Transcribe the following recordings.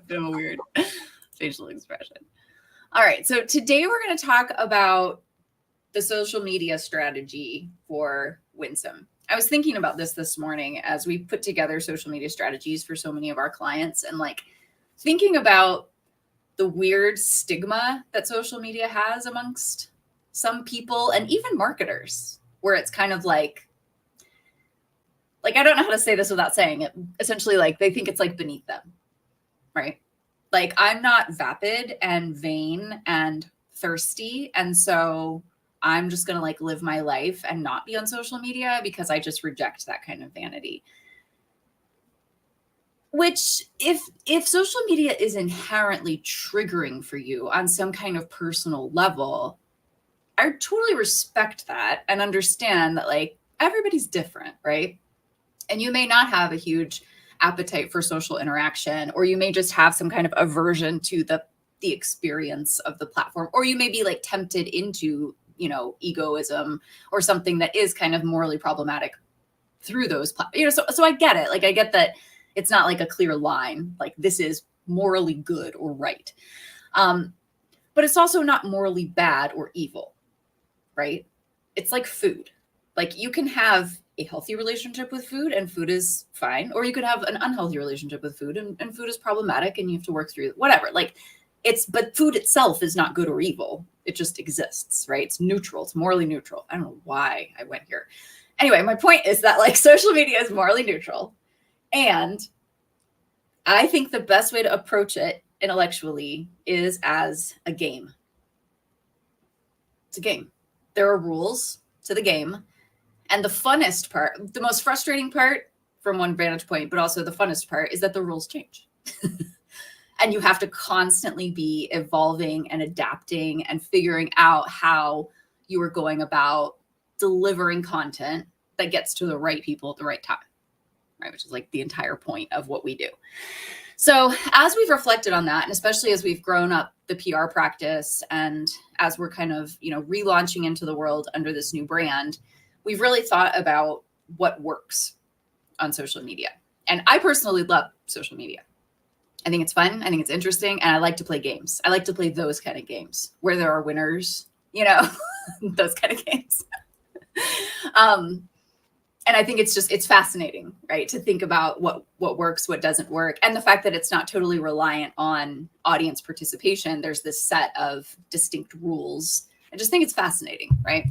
been a weird facial expression. All right. So today we're going to talk about the social media strategy for Winsome. I was thinking about this morning as we put together social media strategies for so many of our clients, and like thinking about the weird stigma that social media has amongst some people and even marketers, where it's kind of like I don't know how to say this without saying it. Essentially, like they think it's like beneath them, right? Like I'm not vapid and vain and thirsty. And so I'm just going to like live my life and not be on social media because I just reject that kind of vanity. Which if social media is inherently triggering for you on some kind of personal level, I totally respect that and understand that like everybody's different, right? And you may not have a huge appetite for social interaction, or you may just have some kind of aversion to the experience of the platform, or you may be like tempted into, egoism or something that is kind of morally problematic through those, so I get it. Like I get that it's not like a clear line, like this is morally good or right. But it's also not morally bad or evil, right? It's like food. Like you can have a healthy relationship with food and food is fine, or you could have an unhealthy relationship with food and food is problematic and you have to work through whatever. Like but food itself is not good or evil. It just exists, right? It's neutral. It's morally neutral. I don't know why I went here. Anyway, my point is that like social media is morally neutral. And I think the best way to approach it intellectually is as a game. It's a game. There are rules to the game. And the funnest part, the most frustrating part from one vantage point, but also the funnest part is that the rules change. And you have to constantly be evolving and adapting and figuring out how you are going about delivering content that gets to the right people at the right time, right? Which is like the entire point of what we do. So as we've reflected on that, and especially as we've grown up the PR practice and as we're kind of, relaunching into the world under this new brand, we've really thought about what works on social media. And I personally love social media. I think it's fun. I think it's interesting. And I like to play games. I like to play those kind of games where there are winners, those kind of games. And I think it's fascinating, right? To think about what works, what doesn't work. And the fact that it's not totally reliant on audience participation. There's this set of distinct rules. I just think it's fascinating, right?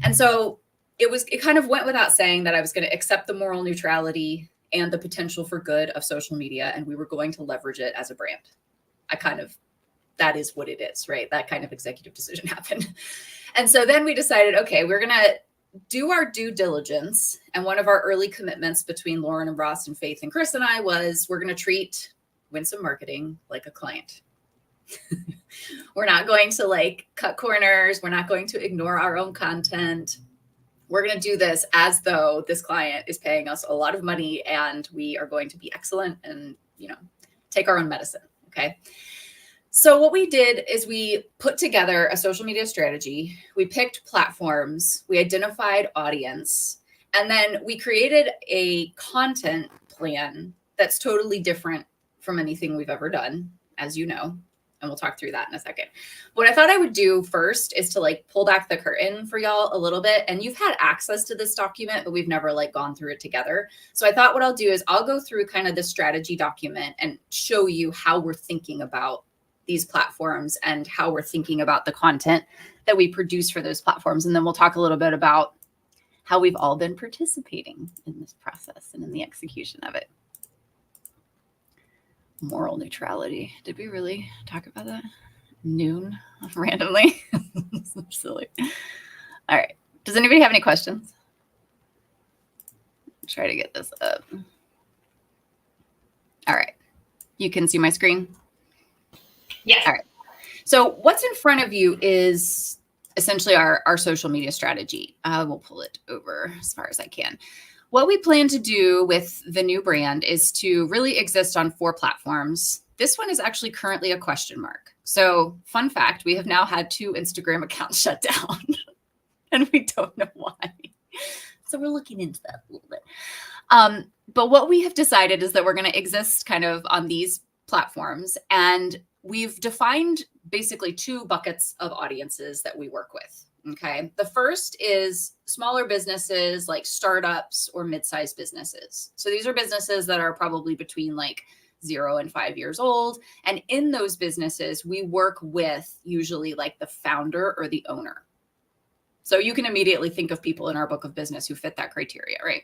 And so it kind of went without saying that I was going to accept the moral neutrality and the potential for good of social media, and we were going to leverage it as a brand. That is what it is, right? That kind of executive decision happened. And so then we decided, okay, we're going to do our due diligence. And one of our early commitments between Lauren and Ross and Faith and Chris and I was we're going to treat Winsome Marketing like a client. We're not going to like cut corners. We're not going to ignore our own content. We're going to do this as though this client is paying us a lot of money and we are going to be excellent and, take our own medicine. Okay. So what we did is we put together a social media strategy. We picked platforms, we identified audience, and then we created a content plan that's totally different from anything we've ever done, as you know. And we'll talk through that in a second. What I thought I would do first is to like pull back the curtain for y'all a little bit. And you've had access to this document, but we've never like gone through it together. So I thought what I'll do is I'll go through kind of the strategy document and show you how we're thinking about these platforms and how we're thinking about the content that we produce for those platforms. And then we'll talk a little bit about how we've all been participating in this process and in the execution of it. Moral neutrality. Did we really talk about that? Noon randomly? So silly. All right. Does anybody have any questions? Try to get this up. All right. You can see my screen? Yes. All right. So what's in front of you is essentially our social media strategy. I will pull it over as far as I can. What we plan to do with the new brand is to really exist on 4 platforms. This one is actually currently a question mark. So fun fact, we have now had 2 Instagram accounts shut down and we don't know why. So we're looking into that a little bit. But what we have decided is that we're going to exist kind of on these platforms, and we've defined basically 2 buckets of audiences that we work with. Okay. The first is smaller businesses like startups or mid-sized businesses. So these are businesses that are probably between like 0 and 5 years old. And in those businesses, we work with usually like the founder or the owner. So you can immediately think of people in our book of business who fit that criteria, right?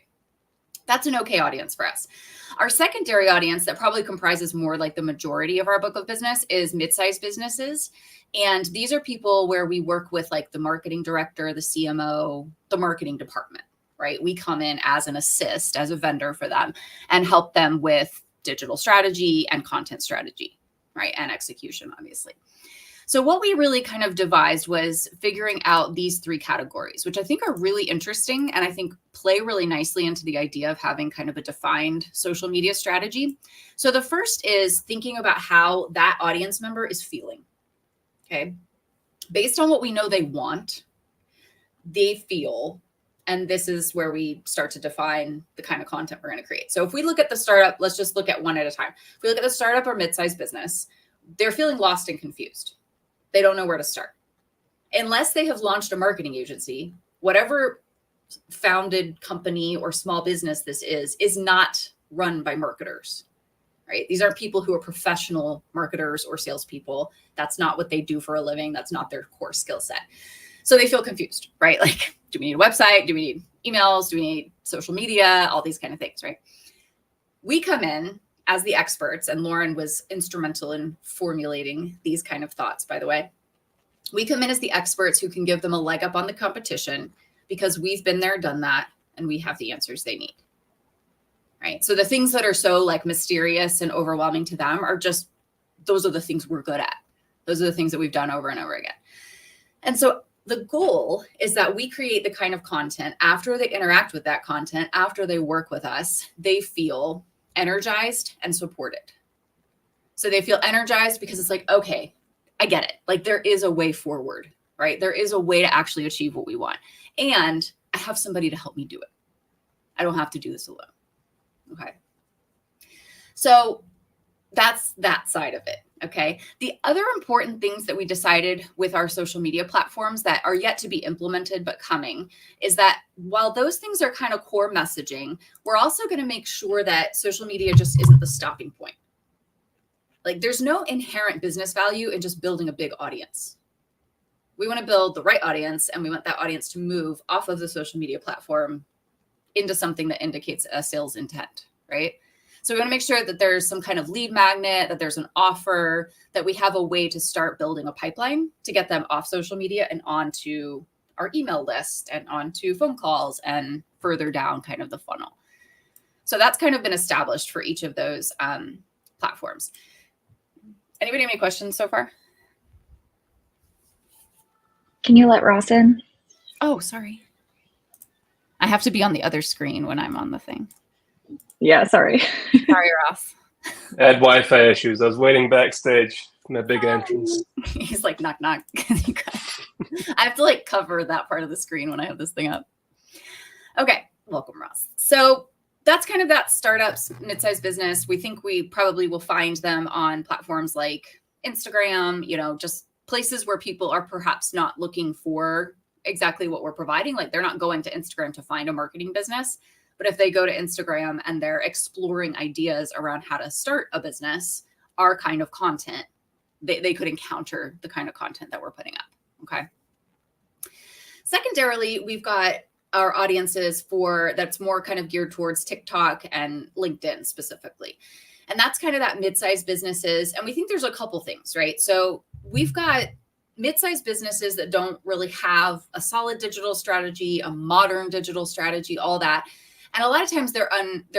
That's an okay audience for us. Our secondary audience that probably comprises more like the majority of our book of business is mid-sized businesses. And these are people where we work with like the marketing director, the CMO, the marketing department, right? We come in as an assist, as a vendor for them and help them with digital strategy and content strategy, right? And execution, obviously. So what we really kind of devised was figuring out these 3 categories, which I think are really interesting and I think play really nicely into the idea of having kind of a defined social media strategy. So the first is thinking about how that audience member is feeling. Okay. Based on what we know they want, they feel, and this is where we start to define the kind of content we're going to create. So if we look at the startup, let's just look at one at a time. If we look at the startup or mid-sized business, they're feeling lost and confused. They don't know where to start. Unless they have launched a marketing agency, whatever founded company or small business this is not run by marketers, right? These aren't people who are professional marketers or salespeople. That's not what they do for a living. That's not their core skill set. So they feel confused, right? Like, do we need a website? Do we need emails? Do we need social media? All these kind of things, right? We come in as the experts, and Lauren was instrumental in formulating these kind of thoughts, by the way. We come in as the experts who can give them a leg up on the competition because we've been there, done that, and we have the answers they need, right? So the things that are so like mysterious and overwhelming to them are just, those are the things we're good at. Those are the things that we've done over and over again. And so the goal is that we create the kind of content after they interact with that content, after they work with us, they feel energized and supported. So they feel energized because it's like, okay, I get it. Like there is a way forward, right? There is a way to actually achieve what we want. And I have somebody to help me do it. I don't have to do this alone. Okay. So that's that side of it. Okay. The other important things that we decided with our social media platforms that are yet to be implemented but coming is that while those things are kind of core messaging, we're also going to make sure that social media just isn't the stopping point. Like there's no inherent business value in just building a big audience. We want to build the right audience, and we want that audience to move off of the social media platform into something that indicates a sales intent, right? So we want to make sure that there's some kind of lead magnet, that there's an offer, that we have a way to start building a pipeline to get them off social media and onto our email list and onto phone calls and further down kind of the funnel. So that's kind of been established for each of those platforms. Anybody have any questions so far? Can you let Ross in? Oh, sorry. I have to be on the other screen when I'm on the thing. Yeah, sorry. Sorry, Ross. I had Wi-Fi issues. I was waiting backstage in the big entrance. He's like, knock, knock. I have to like cover that part of the screen when I have this thing up. Okay. Welcome, Ross. So that's kind of that startups, mid-sized business. We think we probably will find them on platforms like Instagram, you know, just places where people are perhaps not looking for exactly what we're providing. Like they're not going to Instagram to find a marketing business. But if they go to Instagram and they're exploring ideas around how to start a business, our kind of content, they could encounter the kind of content that we're putting up. Okay. Secondarily, we've got our audiences that's more kind of geared towards TikTok and LinkedIn specifically. And that's kind of that mid-sized businesses. And we think there's a couple things, right? So we've got mid-sized businesses that don't really have a solid digital strategy, a modern digital strategy, all that. And a lot of times they're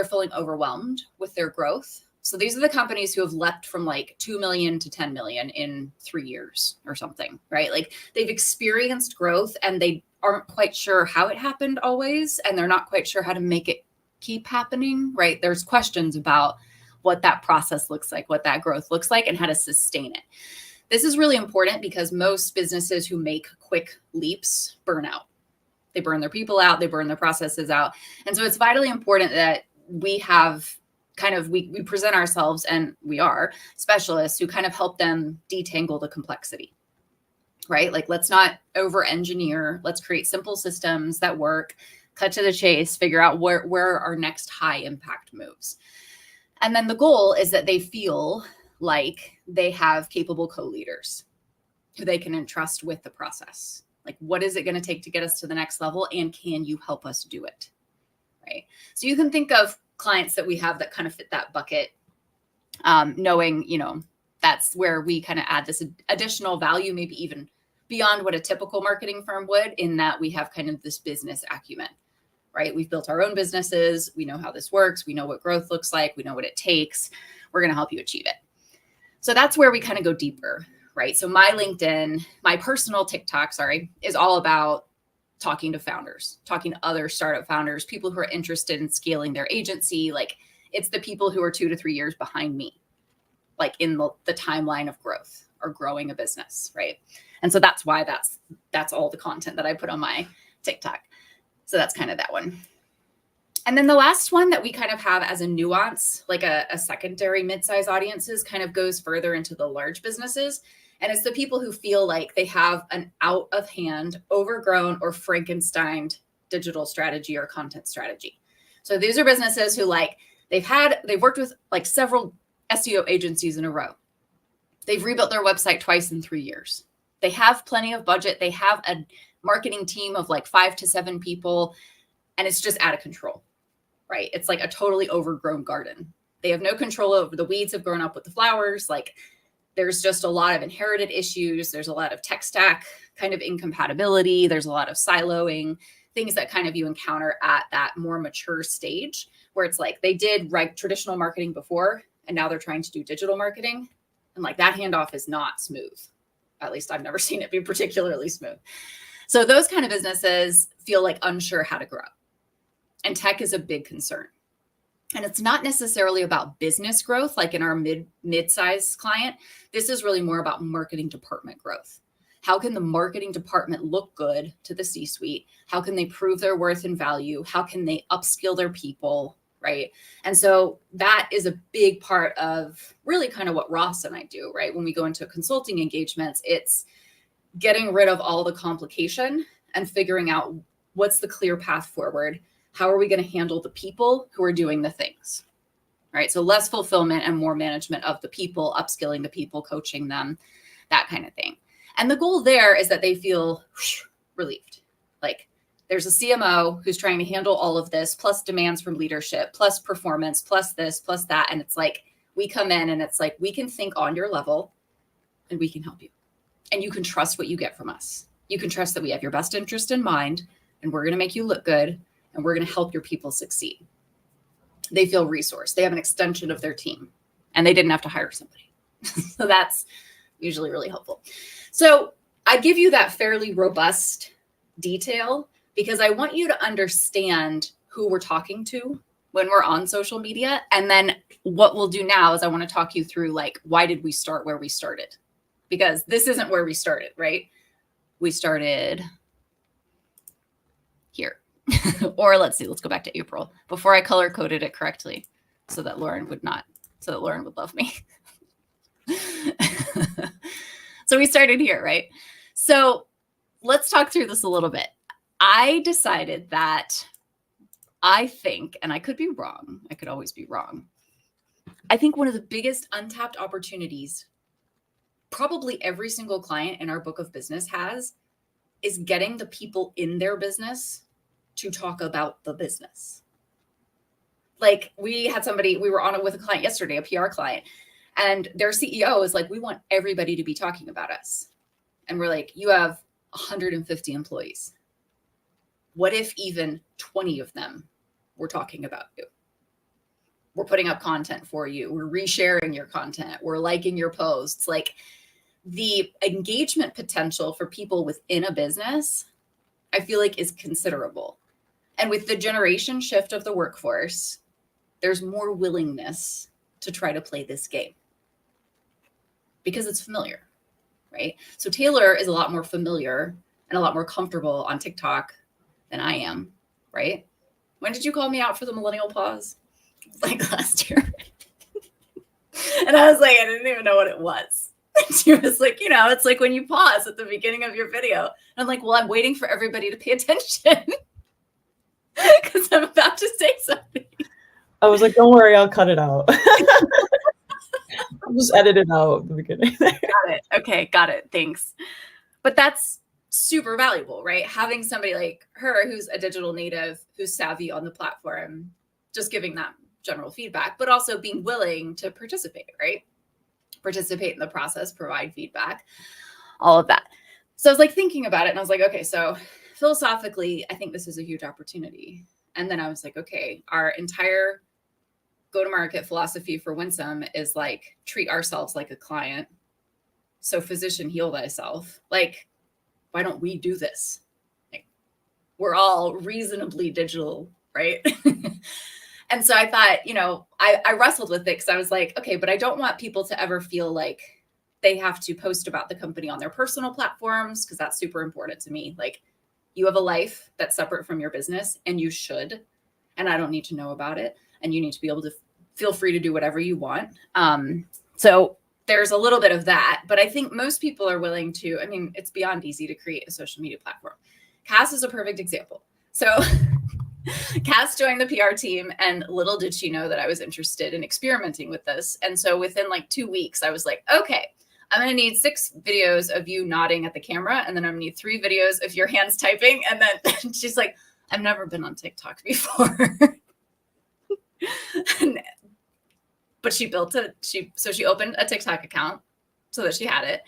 feeling overwhelmed with their growth. So these are the companies who have leapt from like 2 million to 10 million in 3 years or something, right? Like they've experienced growth and they aren't quite sure how it happened always. And they're not quite sure how to make it keep happening, right? There's questions about what that process looks like, what that growth looks like, and how to sustain it. This is really important because most businesses who make quick leaps burn out. They burn their people out, they burn their processes out. And so it's vitally important that we have kind of, we present ourselves, and we are specialists who kind of help them detangle the complexity, right? Like, let's not over engineer. Let's create simple systems that work, cut to the chase, figure out where our next high impact moves. And then the goal is that they feel like they have capable co-leaders who they can entrust with the process. Like, what is it going to take to get us to the next level? And can you help us do it? Right. So you can think of clients that we have that kind of fit that bucket, knowing, you know, that's where we kind of add this additional value, maybe even beyond what a typical marketing firm would, in that we have kind of this business acumen, right? We've built our own businesses. We know how this works. We know what growth looks like. We know what it takes. We're going to help you achieve it. So that's where we kind of go deeper, right? So my LinkedIn, my personal TikTok, is all about talking to founders, talking to other startup founders, people who are interested in scaling their agency. Like, it's the people who are 2 to 3 years behind me, like in the timeline of growth or growing a business, right? And so that's why that's all the content that I put on my TikTok. So that's kind of that one. And then the last one that we kind of have as a nuance, like a secondary mid-size audiences, kind of goes further into the large businesses. And it's the people who feel like they have an out of hand, overgrown, or Frankensteined digital strategy or content strategy. So these are businesses who, like, they've worked with like several SEO agencies in a row. They've rebuilt their website twice in 3 years. They have plenty of budget. They have a marketing team of like 5 to 7 people, and it's just out of control, right? It's like a totally overgrown garden. They have no control over the weeds have grown up with the flowers. Like, there's just a lot of inherited issues. There's a lot of tech stack kind of incompatibility. There's a lot of siloing, things that kind of you encounter at that more mature stage, where it's like they did traditional marketing before, and now they're trying to do digital marketing. And like, that handoff is not smooth. At least I've never seen it be particularly smooth. So those kind of businesses feel like unsure how to grow. And tech is a big concern. And it's not necessarily about business growth, like in our mid-size client. This is really more about marketing department growth. How can the marketing department look good to the C-suite? How can they prove their worth and value? How can they upskill their people, right? And so that is a big part of really kind of what Ross and I do, right? When we go into consulting engagements, it's getting rid of all the complication and figuring out what's the clear path forward. How are we going to handle the people who are doing the things, right? So less fulfillment and more management of the people, upskilling the people, coaching them, that kind of thing. And the goal there is that they feel relieved. Like, there's a CMO who's trying to handle all of this, plus demands from leadership, plus performance, plus this, plus that. And it's like, we come in and it's like, we can think on your level and we can help you. And you can trust what you get from us. You can trust that we have your best interest in mind, and we're going to make you look good, and we're going to help your people succeed. They feel resourced. They have an extension of their team, and they didn't have to hire somebody. So that's usually really helpful. So I give you that fairly robust detail because I want you to understand who we're talking to when we're on social media. And then what we'll do now is I want to talk you through, like, why did we start where we started? Because this isn't where we started, right? We started here. Or let's see, let's go back to April before I color coded it correctly so that Lauren would love me. So we started here, right? So let's talk through this a little bit. I decided that I think, and I could be wrong, I could always be wrong. I think one of the biggest untapped opportunities probably every single client in our book of business has is getting the people in their business to talk about the business. Like, we were on it with a client yesterday, a PR client, and their CEO is like, we want everybody to be talking about us. And we're like, you have 150 employees. What if even 20 of them were talking about you? We're putting up content for you. We're resharing your content. We're liking your posts. Like, the engagement potential for people within a business, I feel like, is considerable. And with the generation shift of the workforce, there's more willingness to try to play this game because it's familiar, right? So Taylor is a lot more familiar and a lot more comfortable on TikTok than I am, right? When did you call me out for the millennial pause? like last year. And I was like, I didn't even know what it was. And she was like, you know, it's like when you pause at the beginning of your video. And I'm like, well, I'm waiting for everybody to pay attention because I'm about to say something. I was like, don't worry, I'll cut it out. I'll just edit it out at the beginning. Got it. Okay, got it. Thanks. But that's super valuable, right? Having somebody like her who's a digital native, who's savvy on the platform, just giving that general feedback, but also being willing to participate, right? Participate in the process, provide feedback, all of that. So I was like thinking about it and I was like, okay, so philosophically, I think this is a huge opportunity. And then I was like, okay, our entire go-to-market philosophy for Winsome is like treat ourselves like a client. So physician, heal thyself. Like, why don't we do this? Like, we're all reasonably digital, right? And so I thought, you know, I wrestled with it because I was like, okay, but I don't want people to ever feel like they have to post about the company on their personal platforms because that's super important to me. Like, you have a life that's separate from your business and you should, and I don't need to know about it. And you need to be able to feel free to do whatever you want. So there's a little bit of that, but I think most people are willing to, I mean, it's beyond easy to create a social media platform. Cass is a perfect example. So Cass joined the PR team and little did she know that I was interested in experimenting with this. And so within like 2 weeks, I was like, okay, I'm going to need 6 videos of you nodding at the camera. And then I'm going to need 3 videos of your hands typing. And then she's like, I've never been on TikTok before. But she she opened a TikTok account so that she had it.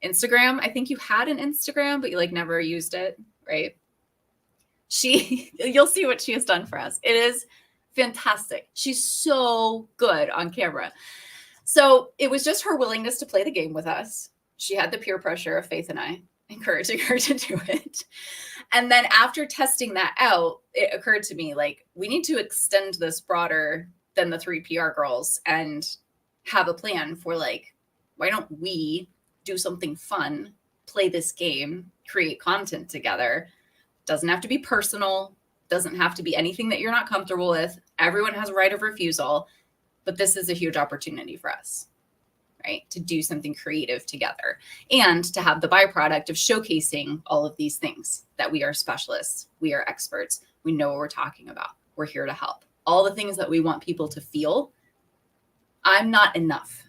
Instagram, I think you had an Instagram, but you like never used it, right? You'll see what she has done for us. It is fantastic. She's so good on camera. So it was just her willingness to play the game with us. She had the peer pressure of Faith and I encouraging her to do it. And then after testing that out, it occurred to me, like, we need to extend this broader than the 3 PR girls and have a plan for, like, why don't we do something fun, play this game, create content together. Doesn't have to be personal, doesn't have to be anything that you're not comfortable with. Everyone has a right of refusal, but this is a huge opportunity for us, right? To do something creative together and to have the byproduct of showcasing all of these things, that we are specialists, we are experts, we know what we're talking about, we're here to help. All the things that we want people to feel. I'm not enough,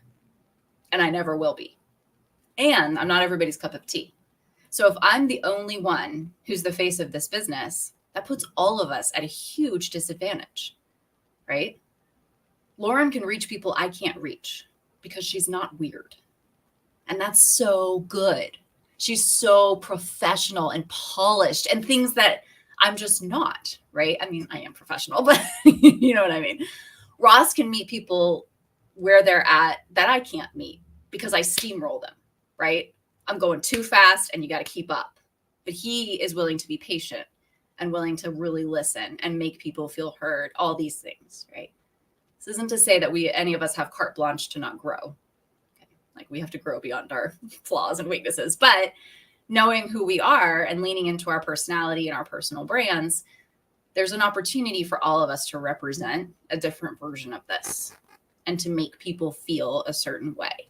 and I never will be. And I'm not everybody's cup of tea. So if I'm the only one who's the face of this business, that puts all of us at a huge disadvantage, right? Lauren can reach people I can't reach because she's not weird. And that's so good. She's so professional and polished and things that I'm just not, right? I mean, I am professional, but you know what I mean? Ross can meet people where they're at that I can't meet because I steamroll them, right? I'm going too fast and you got to keep up. But he is willing to be patient and willing to really listen and make people feel heard, all these things, right? This isn't to say that any of us have carte blanche to not grow. Okay? Like, we have to grow beyond our flaws and weaknesses, but knowing who we are and leaning into our personality and our personal brands, there's an opportunity for all of us to represent a different version of this and to make people feel a certain way.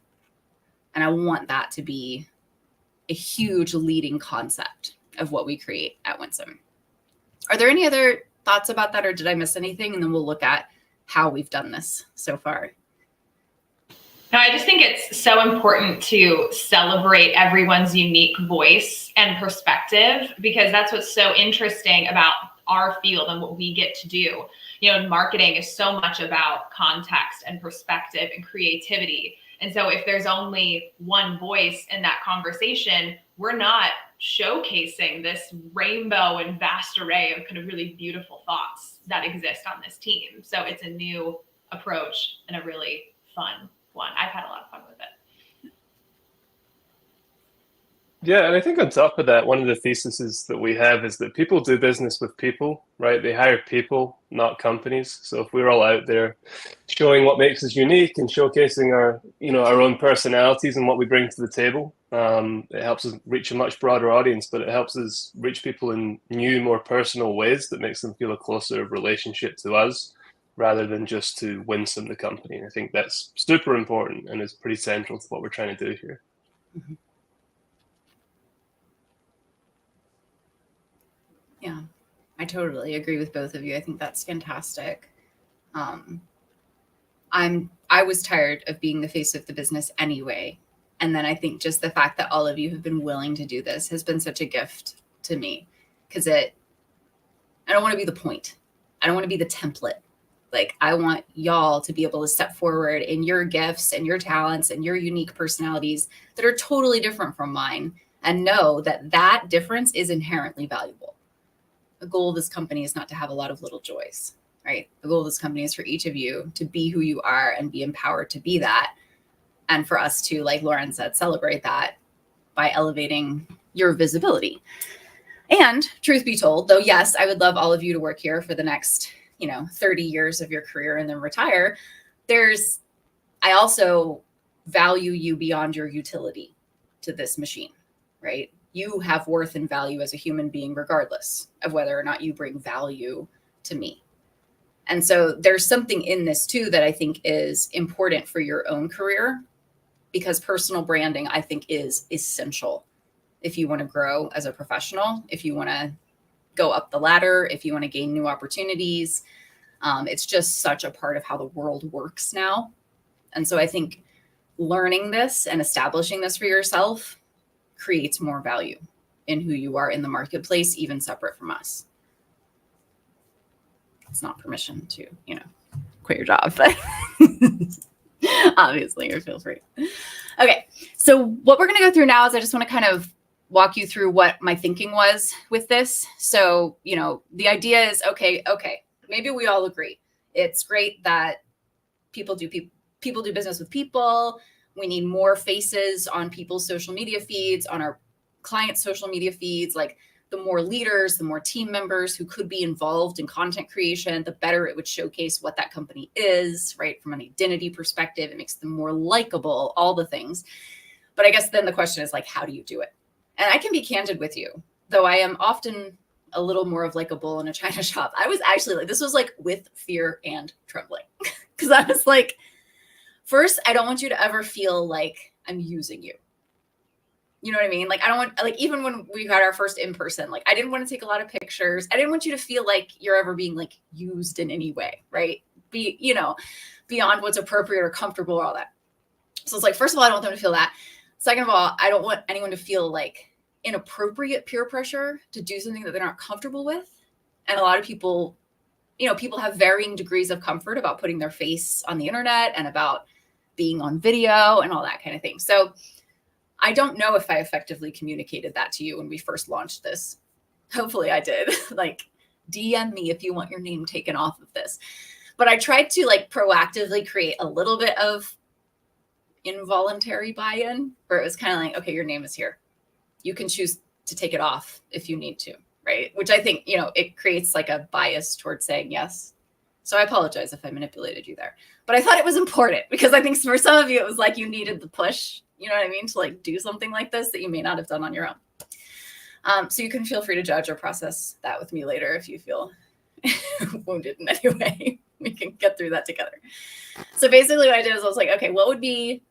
And I want that to be a huge leading concept of what we create at Winsome. Are there any other thoughts about that, or did I miss anything? And then we'll look at how we've done this so far. No, I just think it's so important to celebrate everyone's unique voice and perspective, because that's what's so interesting about our field and what we get to do. You know, marketing is so much about context and perspective and creativity. And so if there's only one voice in that conversation, we're not showcasing this rainbow and vast array of kind of really beautiful thoughts that exist on this team. So it's a new approach and a really fun one. I've had a lot of fun with it. Yeah, and I think on top of that, one of the theses that we have is that people do business with people, right? They hire people, not companies. So if we're all out there showing what makes us unique and showcasing our, our own personalities and what we bring to the table, it helps us reach a much broader audience, but it helps us reach people in new, more personal ways that makes them feel a closer relationship to us. rather than just to winsome the company. I think that's super important and is pretty central to what we're trying to do here. Mm-hmm. Yeah, I totally agree with both of you. I think that's fantastic. I was tired of being the face of the business anyway. And then I think just the fact that all of you have been willing to do this has been such a gift to me, because I don't want to be the point. I don't want to be the template. Like, I want y'all to be able to step forward in your gifts and your talents and your unique personalities that are totally different from mine, and know that that difference is inherently valuable. The goal of this company is not to have a lot of little joys, right? The goal of this company is for each of you to be who you are and be empowered to be that. And for us to, like Lauren said, celebrate that by elevating your visibility. And truth be told, though, yes, I would love all of you to work here for the next, 30 years of your career and then retire. I also value you beyond your utility to this machine, right? You have worth and value as a human being, regardless of whether or not you bring value to me. And so there's something in this too that I think is important for your own career, because personal branding, I think, is essential if you want to grow as a professional, if you want to go up the ladder, if you want to gain new opportunities. It's just such a part of how the world works now. And so I think learning this and establishing this for yourself creates more value in who you are in the marketplace, even separate from us. It's not permission to, quit your job, but obviously you feel free. Okay. So what we're going to go through now is I just want to kind of walk you through what my thinking was with this. So, the idea is, okay, maybe we all agree. It's great that people do business with people. We need more faces on people's social media feeds, on our clients' social media feeds. Like, the more leaders, the more team members who could be involved in content creation, the better it would showcase what that company is, right? From an identity perspective, it makes them more likable, all the things. But I guess then the question is, like, how do you do it? And I can be candid with you, though I am often a little more of like a bull in a china shop. I was actually like, this was like with fear and trembling, because I was like, first, I don't want you to ever feel like I'm using you. You know what I mean? Like, I don't want, like, even when we had our first in-person, like, I didn't want to take a lot of pictures. I didn't want you to feel like you're ever being like used in any way, right? Beyond what's appropriate or comfortable or all that. So it's like, first of all, I don't want them to feel that. Second of all, I don't want anyone to feel like inappropriate peer pressure to do something that they're not comfortable with. And a lot of people, people have varying degrees of comfort about putting their face on the internet and about being on video and all that kind of thing. So I don't know if I effectively communicated that to you when we first launched this. Hopefully I did. Like, DM me if you want your name taken off of this. But I tried to, like, proactively create a little bit of involuntary buy-in, where it was kind of like, okay, your name is here. You can choose to take it off if you need to, right? Which I think, it creates like a bias towards saying yes. So I apologize if I manipulated you there. But I thought it was important, because I think for some of you, it was like you needed the push, you know what I mean, to like do something like this that you may not have done on your own. So you can feel free to judge or process that with me later if you feel wounded in any way. We can get through that together. So basically what I did is I was like, okay, what would be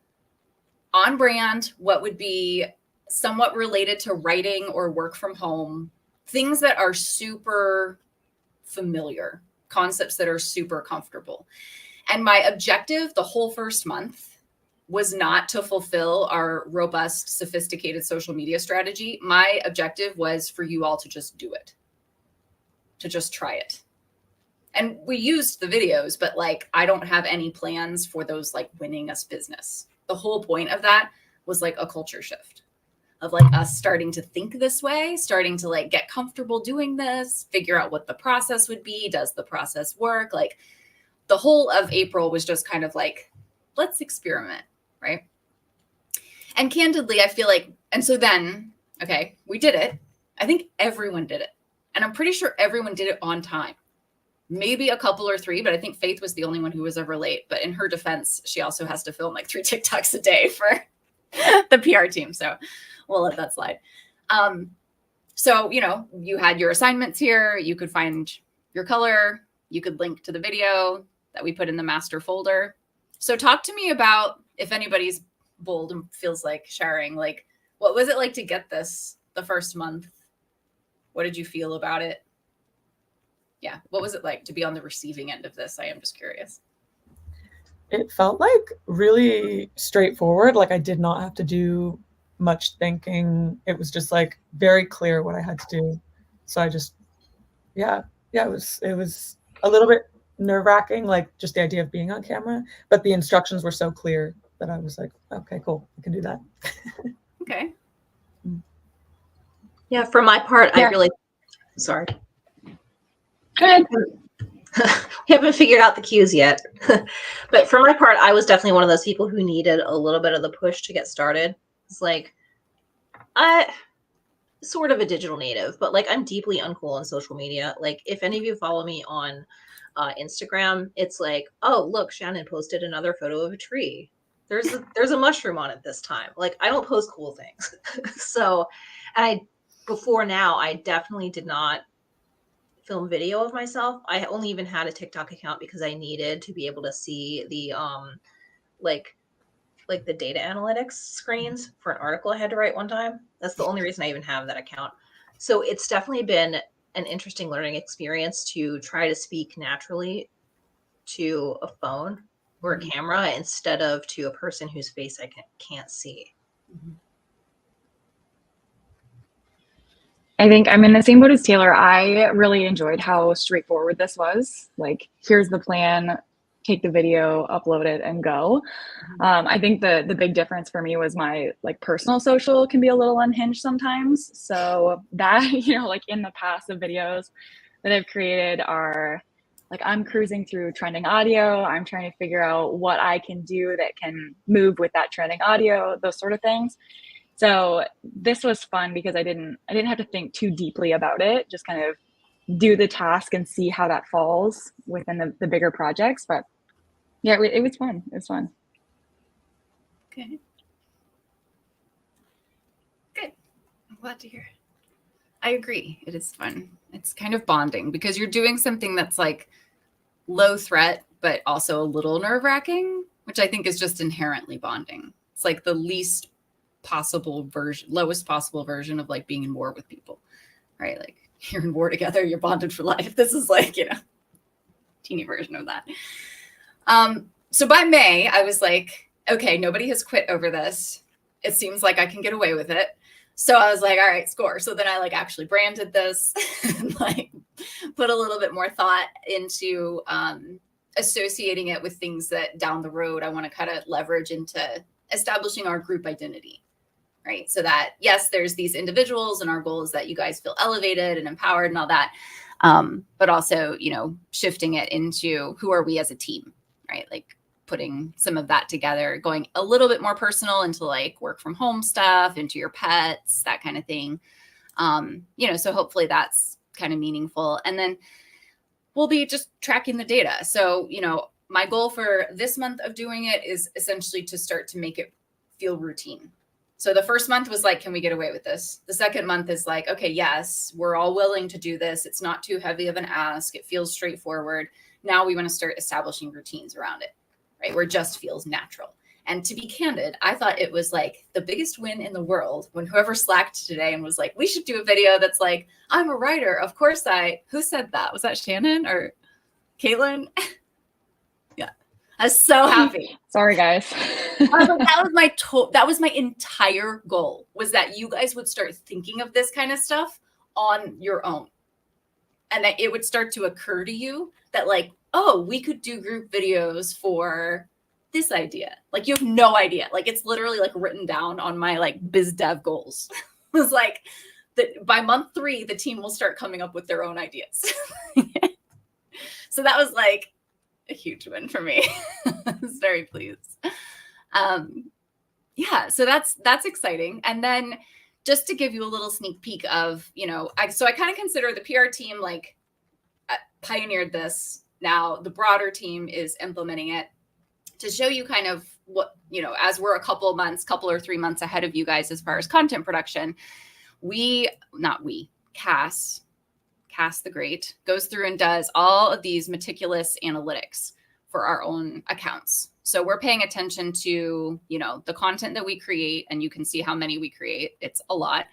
on brand? What would be somewhat related to writing or work from home? Things that are super familiar, concepts that are super comfortable. And my objective the whole first month was not to fulfill our robust, sophisticated social media strategy. My objective was for you all to just do it, to just try it. And we used the videos, but like, I don't have any plans for those like winning us business. The whole point of that was like a culture shift of like us starting to think this way, starting to like get comfortable doing this, figure out what the process would be. Does the process work? Like, the whole of April was just kind of like, let's experiment, right? And candidly, I feel like, and so then, okay, we did it. I think everyone did it. And I'm pretty sure everyone did it on time. Maybe a couple or three, but I think Faith was the only one who was ever late. But in her defense, she also has to film like 3 TikToks a day for the PR team. So we'll let that slide. So, you had your assignments here. You could find your color. You could link to the video. that we put in the master folder. So talk to me about, if anybody's bold and feels like sharing, like, what was it like to get this the first month? What did you feel about it? Yeah. What was it like to be on the receiving end of this? I am just curious. It felt like really straightforward. Like I did not have to do much thinking. It was just like very clear what I had to do. So I just, yeah, it was a little bit nerve-wracking, like just the idea of being on camera, but the instructions were so clear that I was like, okay, cool, I can do that. Okay. Yeah, for my part, Yeah. I really, sorry. Go ahead. We haven't figured out the cues yet. But for my part, I was definitely one of those people who needed a little bit of the push to get started. It's like, I sort of a digital native, but like I'm deeply uncool on social media. Like if any of you follow me on Instagram, it's like, oh, look, Shannon posted another photo of a tree. There's a mushroom on it this time. Like I don't post cool things. So before now, I definitely did not film video of myself. I only even had a TikTok account because I needed to be able to see the like the data analytics screens for an article I had to write one time. That's the only reason I even have that account. So it's definitely been an interesting learning experience to try to speak naturally to a phone or a camera instead of to a person whose face I can't see. I think I'm in the same boat as Taylor. I really enjoyed how straightforward this was. Like, here's the plan, take the video, upload it, and go. I think the big difference for me was my like personal social can be a little unhinged sometimes. So that, like in the past, the videos that I've created are like I'm cruising through trending audio. I'm trying to figure out what I can do that can move with that trending audio, those sort of things. So this was fun because I didn't have to think too deeply about it. Just kind of do the task and see how that falls within the bigger projects. But yeah, it was fun. It was fun. Okay. Good. I'm glad to hear it. I agree. It is fun. It's kind of bonding because you're doing something that's like low threat, but also a little nerve-wracking, which I think is just inherently bonding. It's like the lowest possible version of like being in war with people, right? Like you're in war together, you're bonded for life. This is like, teeny version of that. So by May, I was like, okay, nobody has quit over this. It seems like I can get away with it. So I was like, all right, score. So then I like actually branded this and like put a little bit more thought into associating it with things that down the road I want to kind of leverage into establishing our group identity, right? So that, yes, there's these individuals and our goal is that you guys feel elevated and empowered and all that. But also, shifting it into who are we as a team, right? Like putting some of that together, going a little bit more personal into like work from home stuff, into your pets, that kind of thing. So hopefully that's kind of meaningful. And then we'll be just tracking the data. So, my goal for this month of doing it is essentially to start to make it feel routine. So the first month was like, can we get away with this? The second month is like, okay, yes, we're all willing to do this. It's not too heavy of an ask. It feels straightforward. Now we want to start establishing routines around it, right? Where it just feels natural. And to be candid, I thought it was like the biggest win in the world when whoever slacked today and was like, we should do a video that's like, I'm a writer. Of course who said that? Was that Shannon or Caitlin? Yeah. I was so happy. Sorry, guys. That was my entire goal, was that you guys would start thinking of this kind of stuff on your own. And that it would start to occur to you that like, oh, we could do group videos for this idea. Like you have no idea. Like it's literally like written down on my like biz dev goals. It was like that by month 3, the team will start coming up with their own ideas. So that was like a huge win for me. I was very pleased. So that's exciting. And then just to give you a little sneak peek of, I kind of consider the PR team like pioneered this. Now the broader team is implementing it to show you kind of what, as we're a couple or 3 months ahead of you guys as far as content production, Cass the Great goes through and does all of these meticulous analytics for our own accounts. So we're paying attention to, you know, the content that we create, and you can see how many we create. It's a lot.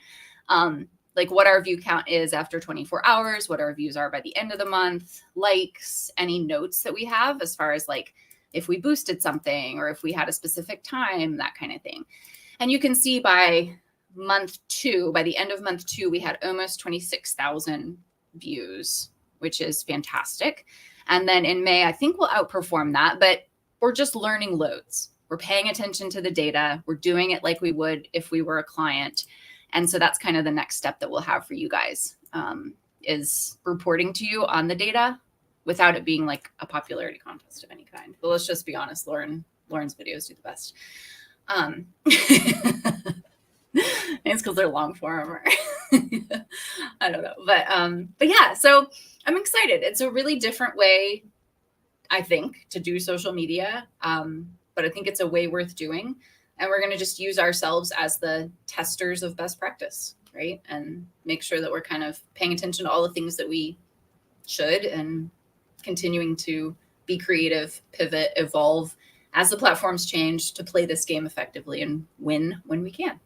Like what our view count is after 24 hours, what our views are by the end of the month, likes, any notes that we have as far as like if we boosted something or if we had a specific time, that kind of thing. And you can see by month 2, by the end of month 2, we had almost 26,000 views, which is fantastic. And then in May, I think we'll outperform that, but we're just learning loads. We're paying attention to the data. We're doing it like we would if we were a client. And so that's kind of the next step that we'll have for you guys, is reporting to you on the data without it being like a popularity contest of any kind. But let's just be honest, Lauren's videos do the best. It's because they're long form or I don't know. But yeah, so I'm excited. It's a really different way, I think, to do social media. But I think it's a way worth doing. And we're going to just use ourselves as the testers of best practice, right? And make sure that we're kind of paying attention to all the things that we should and continuing to be creative, pivot, evolve as the platforms change to play this game effectively and win when we can.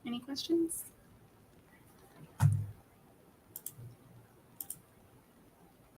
Any questions?